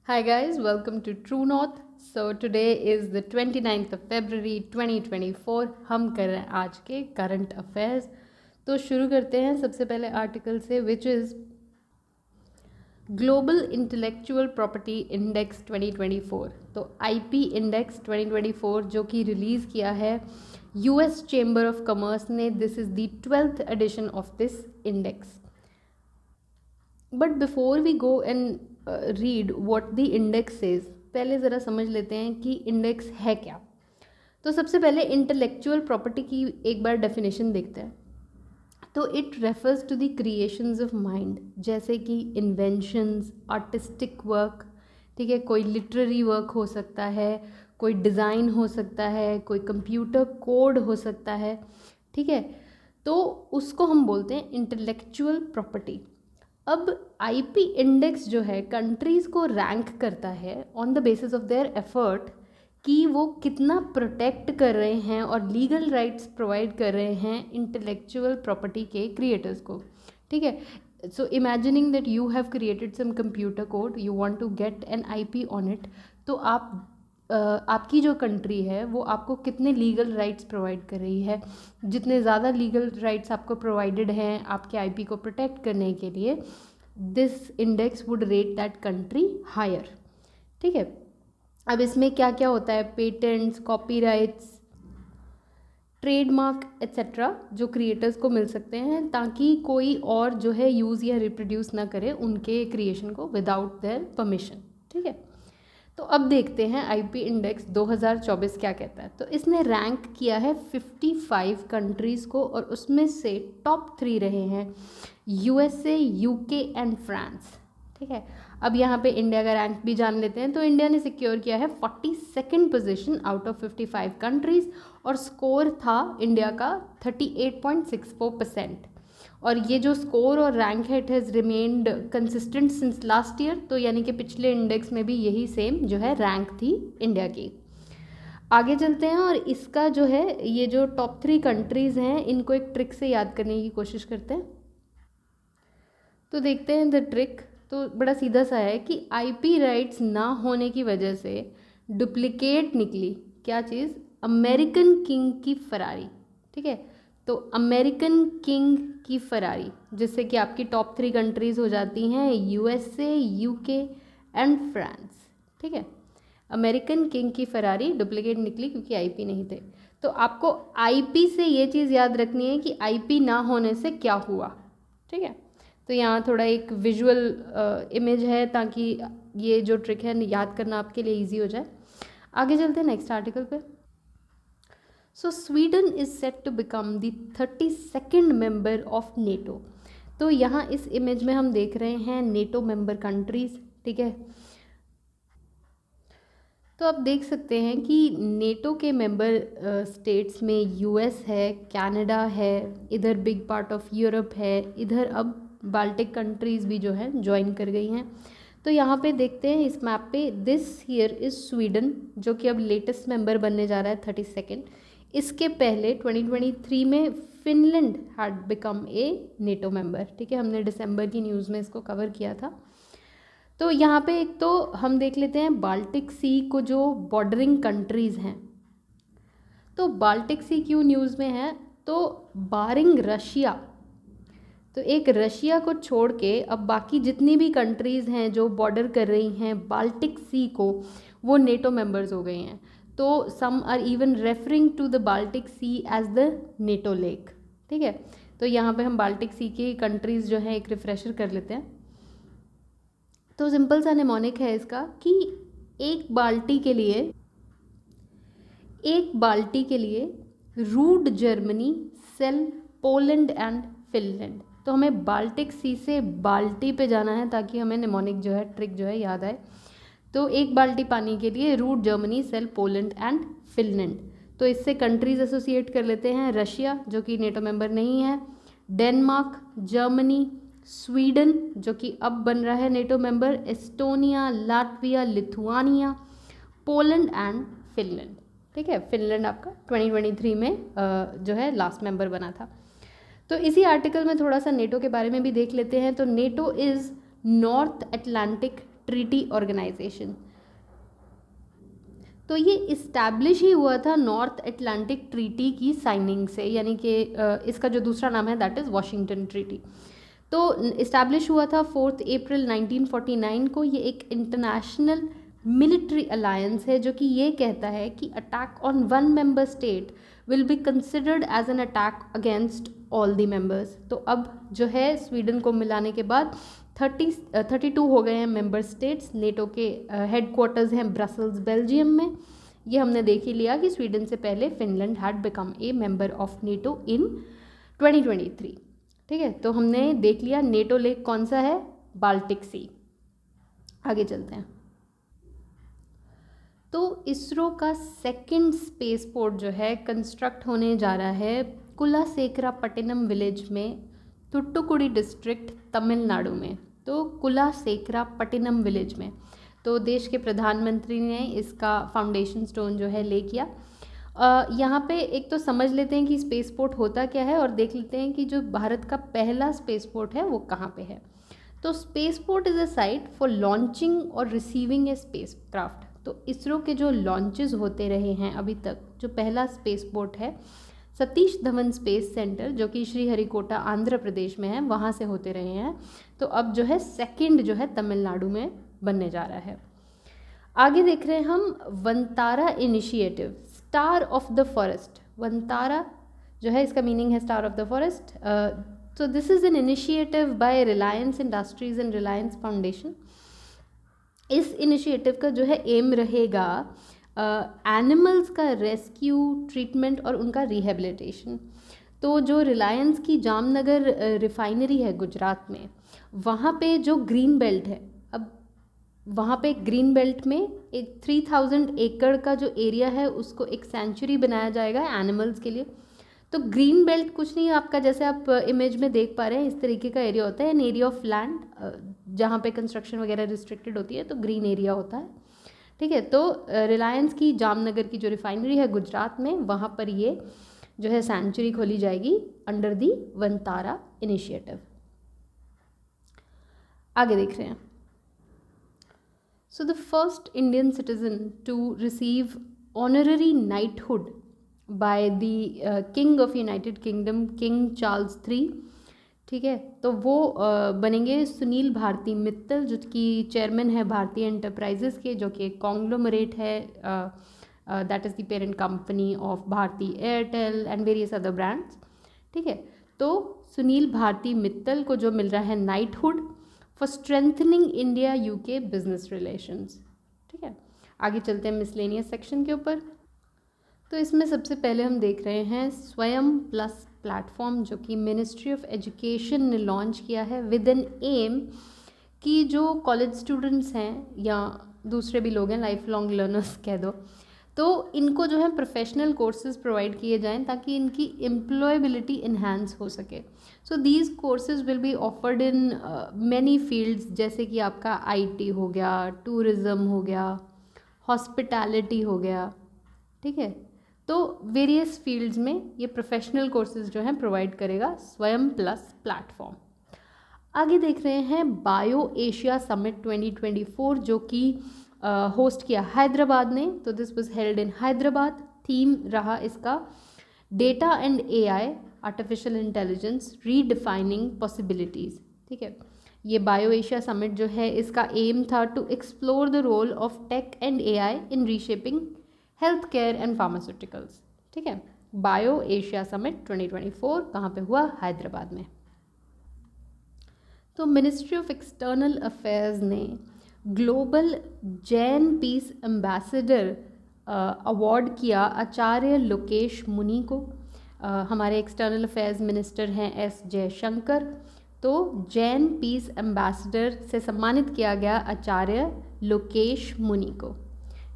Hi guys, welcome to True North. So today is the 29th of February 2024. हम कर रहे हैं आज के करंट अफेयर्स. तो शुरू करते हैं सबसे पहले आर्टिकल से, which is global intellectual property index 2024. तो आईपी इंडेक्स 2024 जो कि रिलीज़ किया है यूएस चेंबर ऑफ कॉमर्स ने. This is the 12th edition of this index. But before we go and read what the index is, पहले ज़रा समझ लेते हैं कि इंडेक्स है क्या. तो सबसे पहले इंटेलेक्चुअल प्रॉपर्टी की एक बार डेफिनेशन देखते हैं. तो it refers to the creations of mind, जैसे कि इन्वेंशंस, आर्टिस्टिक वर्क, ठीक है, कोई लिटरेरी वर्क हो सकता है, कोई डिज़ाइन हो सकता है, कोई कंप्यूटर कोड हो सकता है, ठीक है. तो उसको हम बोलते हैं इंटेलेक्चुअल प्रॉपर्टी. अब आईपी इंडेक्स जो है कंट्रीज़ को रैंक करता है on the basis of their effort कि वो कितना प्रोटेक्ट कर रहे हैं और लीगल राइट्स प्रोवाइड कर रहे हैं इंटेलेक्चुअल प्रॉपर्टी के क्रिएटर्स को, ठीक है. So imagining that you have created some computer code, you want to get an IP on it. तो आपकी जो कंट्री है वो आपको कितने लीगल राइट्स प्रोवाइड कर रही है. जितने ज़्यादा लीगल राइट्स आपको प्रोवाइडेड हैं आपके आईपी को प्रोटेक्ट करने के लिए, this index would rate that country higher, ठीक है. अब इसमें क्या क्या होता है, पेटेंट्स, कॉपीराइट्स, ट्रेडमार्क एट्सेट्रा जो क्रिएटर्स को मिल सकते हैं ताकि कोई और जो है यूज़ या रिप्रोड्यूस ना करे उनके क्रिएशन को विदाउट देयर परमिशन, ठीक है. तो अब देखते हैं आईपी इंडेक्स 2024 क्या कहता है. तो इसने रैंक किया है 55 कंट्रीज़ को और उसमें से टॉप 3 रहे हैं यूएसए, यूके एंड फ्रांस, ठीक है. अब यहाँ पे इंडिया का रैंक भी जान लेते हैं. तो इंडिया ने सिक्योर किया है 42nd position out of 55 countries और स्कोर था इंडिया का 38.64%. और ये जो स्कोर और रैंक है it has remained consistent since last year. तो यानी कि पिछले इंडेक्स में भी यही सेम जो है रैंक थी इंडिया की. आगे चलते हैं और इसका जो है ये जो टॉप 3 कंट्रीज़ हैं इनको एक ट्रिक से याद करने की कोशिश करते हैं. तो देखते हैं द ट्रिक. तो बड़ा सीधा सा है कि आईपी राइट्स ना होने की वजह से डुप्लीकेट निकली क्या चीज़, अमेरिकन किंग की फरारी, ठीक है. तो अमेरिकन किंग की फरारी जिससे कि आपकी टॉप 3 कंट्रीज़ हो जाती हैं यूएसए, यूके एंड फ्रांस, ठीक है. अमेरिकन किंग की फरारी डुप्लीकेट निकली क्योंकि आईपी नहीं थे. तो आपको आईपी से ये चीज़ याद रखनी है कि आईपी ना होने से क्या हुआ, ठीक है. तो यहाँ थोड़ा एक विजुअल इमेज है ताकि ये जो ट्रिक है याद करना आपके लिए इजी हो जाए. आगे चलते हैं नेक्स्ट आर्टिकल पे. So Sweden is set to become the 32nd member of NATO. तो यहाँ इस इमेज में हम देख रहे हैं नेटो मेंबर कंट्रीज़, ठीक है. तो आप देख सकते हैं कि नेटो के मेंबर स्टेट्स में यूएस है, कनाडा है, इधर बिग पार्ट ऑफ यूरोप है, इधर अब बाल्टिक कंट्रीज़ भी जो है ज्वाइन कर गई हैं. तो यहाँ पे देखते हैं इस मैप पे, दिस हियर इज़ स्वीडन जो कि अब लेटेस्ट मेंबर बनने जा रहा है 32nd. इसके पहले 2023 में Finland had become A NATO member, ठीक है. हमने दिसंबर की न्यूज़ में इसको कवर किया था. तो यहाँ पे एक तो हम देख लेते हैं बाल्टिक सी को जो बॉर्डरिंग कंट्रीज़ हैं. तो बाल्टिक सी क्यों न्यूज़ में है, तो बारिंग रशिया, तो एक रशिया को छोड़ के अब बाकी जितनी भी कंट्रीज़ हैं जो बॉर्डर कर रही हैं बाल्टिक सी को वो नेटो मेंबर्स हो गई हैं. तो some are even referring to the Baltic Sea as the NATO lake, ठीक है. तो यहाँ पे हम बाल्टिक सी की कंट्रीज़ जो हैं एक रिफ्रेशर कर लेते हैं. तो सिंपल सा निमोनिक है इसका कि एक बाल्टी के लिए रूड जर्मनी, सेल पोलैंड एंड फिनलैंड. तो हमें बाल्टिक सी से बाल्टी पे जाना है ताकि हमें निमोनिक जो है ट्रिक जो है याद आए. तो एक बाल्टी पानी के लिए रूड जर्मनी, सेल पोलैंड एंड फिनलैंड. तो इससे कंट्रीज़ एसोसिएट कर लेते हैं रशिया जो कि नेटो मेंबर नहीं है, डेनमार्क, जर्मनी, स्वीडन जो कि अब बन रहा है NATO member, Estonia, Latvia, Lithuania, Poland and Finland, ठीक है. फिनलैंड आपका 2023 में जो है लास्ट मेंबर बना था. तो इसी आर्टिकल में थोड़ा सा नेटो के बारे में भी देख लेते हैं. तो NATO is North Atlantic Treaty Organisation. तो ये इस्टेब्लिश ही हुआ था नॉर्थ अटलांटिक ट्रीटी की साइनिंग से, यानी कि इसका जो दूसरा नाम है दैट इज़ वाशिंगटन ट्रीटी। तो इस्टेब्लिश हुआ था 4 अप्रैल 1949 को। ये एक इंटरनेशनल मिलिट्री अलायंस है जो कि ये कहता है कि attack on one member state will be considered as an attack against all the members. तो अब जो है स्वीडन को मिलाने के बाद 32 हो गए हैं मेंबर स्टेट्स। नेटो के हेडक्वार्टर्स हैं ब्रसल्स बेल्जियम में। ये हमने देख ही लिया कि स्वीडन से पहले Finland had become a member of NATO in 2023। ठीक है, तो हमने देख लिया नेटो लेक कौन सा है, बाल्टिक सी। आगे चलते हैं। तो इसरो का सेकंड स्पेसपोर्ट जो है कंस्ट्रक्ट होने जा रहा है कुलासेकरापट्टिनम विलेज में, थुट्टुकुडी डिस्ट्रिक्ट, तमिलनाडु में। तो कुलासेकरापट्टिनम विलेज में तो देश के प्रधानमंत्री ने इसका फाउंडेशन स्टोन जो है ले किया। यहाँ पे एक तो समझ लेते हैं कि स्पेसपोर्ट होता क्या है और देख लेते हैं कि जो भारत का पहला स्पेसपोर्ट है वो कहाँ पे है। तो spaceport is a site for launching और रिसीविंग ए स्पेसक्राफ्ट। तो इसरो के जो लॉन्चेस होते रहे हैं अभी तक, जो पहला स्पेसपोर्ट है सतीश धवन स्पेस सेंटर जो कि श्रीहरिकोटा आंध्र प्रदेश में है, वहाँ से होते रहे हैं। तो अब जो है सेकंड जो है तमिलनाडु में बनने जा रहा है। आगे देख रहे हैं हम Vantara initiative, star of the forest. Vantara जो है इसका मीनिंग है स्टार ऑफ द फॉरेस्ट। तो this is an initiative by Reliance industries and Reliance foundation. इस इनिशिएटिव का जो है एम रहेगा एनिमल्स का रेस्क्यू, ट्रीटमेंट और उनका रिहेबिलिटेशन। तो जो रिलायंस की जामनगर रिफाइनरी है गुजरात में, वहाँ पे जो ग्रीन बेल्ट है, अब वहाँ पे ग्रीन बेल्ट में एक 3000 एकड़ का जो एरिया है उसको एक सेंचुरी बनाया जाएगा एनिमल्स के लिए। तो ग्रीन बेल्ट कुछ नहीं है आपका, जैसे आप इमेज में देख पा रहे हैं इस तरीके का एरिया होता है, एन एरिया ऑफ लैंड जहाँ पे कंस्ट्रक्शन वगैरह रिस्ट्रिक्टेड होती है तो ग्रीन एरिया होता है। ठीक है, तो रिलायंस की जामनगर की जो रिफाइनरी है गुजरात में, वहाँ पर ये जो है सेंचुरी खोली जाएगी अंडर दी वंतारा इनिशिएटिव। आगे देख रहे हैं। So the first Indian citizen to receive honorary knighthood by the king of United Kingdom, king Charles III। ठीक है, तो वो बनेंगे सुनील भारती मित्तल जो कि चेयरमैन है भारतीय एंटरप्राइजेस के, जो कि एक कॉन्ग्लोमरेट है, that is the parent company of Bharti Airtel and various other brands. ठीक है, तो सुनील भारती मित्तल को जो मिल रहा है knighthood for strengthening India UK business relations. ठीक है, आगे चलते हैं मिसलेनियस सेक्शन के ऊपर। तो इसमें सबसे पहले हम देख रहे हैं स्वयं प्लस प्लेटफॉर्म जो कि मिनिस्ट्री ऑफ एजुकेशन ने लॉन्च किया है विद एन एम कि जो कॉलेज स्टूडेंट्स हैं या दूसरे भी लोग हैं, लाइफ लॉन्ग लर्नर्स कह दो, तो इनको जो है प्रोफेशनल कोर्सेज प्रोवाइड किए जाएं ताकि इनकी एम्प्लॉयबिलिटी इन्हांस हो सके। So these courses will be offered in many fields, जैसे कि आपका IT हो गया, टूरिज़्म हो गया, हॉस्पिटैलिटी हो गया। ठीक है, तो वेरियस फील्ड्स में ये प्रोफेशनल कोर्सेज जो हैं प्रोवाइड करेगा स्वयं प्लस प्लेटफॉर्म। आगे देख रहे हैं बायो एशिया समिट 2024 जो कि होस्ट किया हैदराबाद ने। तो this was held in Hyderabad. Theme रहा इसका data and AI, artificial intelligence, redefining possibilities. ठीक है, ये बायो एशिया समिट जो है इसका एम था to explore the role of tech and AI in reshaping health care and pharmaceuticals. ठीक है, बायो एशिया समिट 2024 कहाँ पे हुआ, हैदराबाद में। तो मिनिस्ट्री ऑफ एक्सटर्नल अफेयर्स ने global Jain piece ambassador award किया आचार्य लोकेश मुनि को। हमारे एक्सटर्नल अफेयर्स मिनिस्टर हैं S जयशंकर। तो जैन पीस एम्बेसडर से सम्मानित किया गया आचार्य लोकेश मुनि को।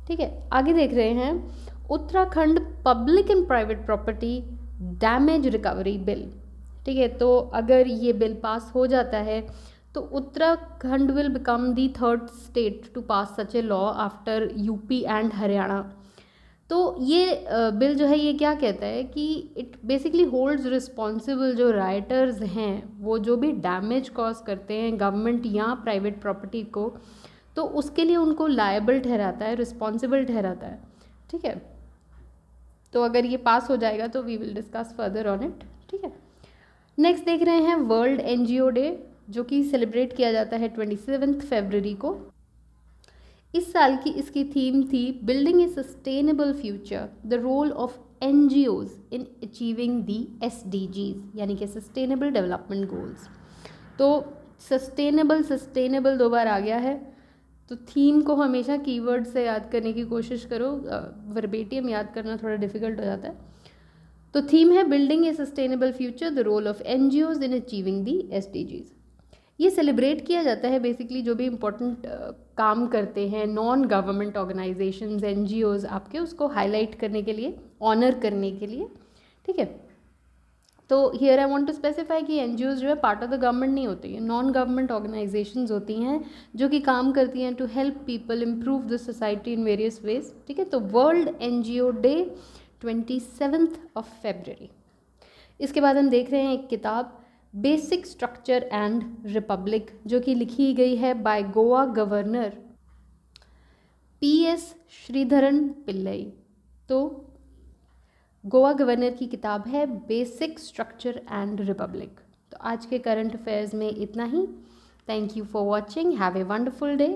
ठीक है, आगे देख रहे हैं Uttarakhand public and private property damage recovery bill. ठीक है, तो अगर ये बिल पास हो जाता है तो Uttarakhand will become the 3rd state to pass such a law after UP and Haryana. तो ये बिल जो है ये क्या कहता है कि इट बेसिकली होल्ड्स रिस्पॉन्सिबल जो राइटर्स हैं वो जो भी डैमेज कॉज करते हैं गवर्नमेंट या प्राइवेट प्रॉपर्टी को, तो उसके लिए उनको लायबल ठहराता है, रिस्पॉन्सिबल ठहराता है, ठीक है। तो अगर ये पास हो जाएगा तो we will discuss further on it, ठीक है। नेक्स्ट देख रहे हैं वर्ल्ड एनजीओ डे, जो कि सेलिब्रेट किया जाता है 27 फरवरी को। इस साल की इसकी थीम थी building a sustainable future, the role of NGOs in achieving the SDGs, यानी कि सस्टेनेबल डेवलपमेंट गोल्स। तो सस्टेनेबल दो बार आ गया है, तो थीम को हमेशा कीवर्ड से याद करने की कोशिश करो, वर्बेटियम याद करना थोड़ा डिफिकल्ट हो जाता है। तो थीम है building a sustainable future, the role of NGOs in achieving the SDGs. ये सेलिब्रेट किया जाता है बेसिकली जो भी इम्पोर्टेंट काम करते हैं नॉन गवर्नमेंट ऑर्गेनाइजेशंस, एनजीओज आपके, उसको हाईलाइट करने के लिए, ऑनर करने के लिए, ठीक है। तो here I want to specify कि एनजीओज जो है पार्ट ऑफ द गवर्नमेंट नहीं होती है, नॉन गवर्नमेंट ऑर्गेनाइजेशंस होती हैं जो कि काम करती हैं to help people improve the society in various ways, ठीक है। तो वर्ल्ड एनजीओ डे 27 फरवरी। इसके बाद हम देख रहे हैं एक किताब बेसिक स्ट्रक्चर एंड रिपब्लिक, जो कि लिखी गई है by Goa governor PS Sreedharan Pillai. तो गोवा गवर्नर की किताब है बेसिक स्ट्रक्चर एंड रिपब्लिक। तो आज के करंट अफेयर्स में इतना ही। Thank you for watching, have a wonderful day.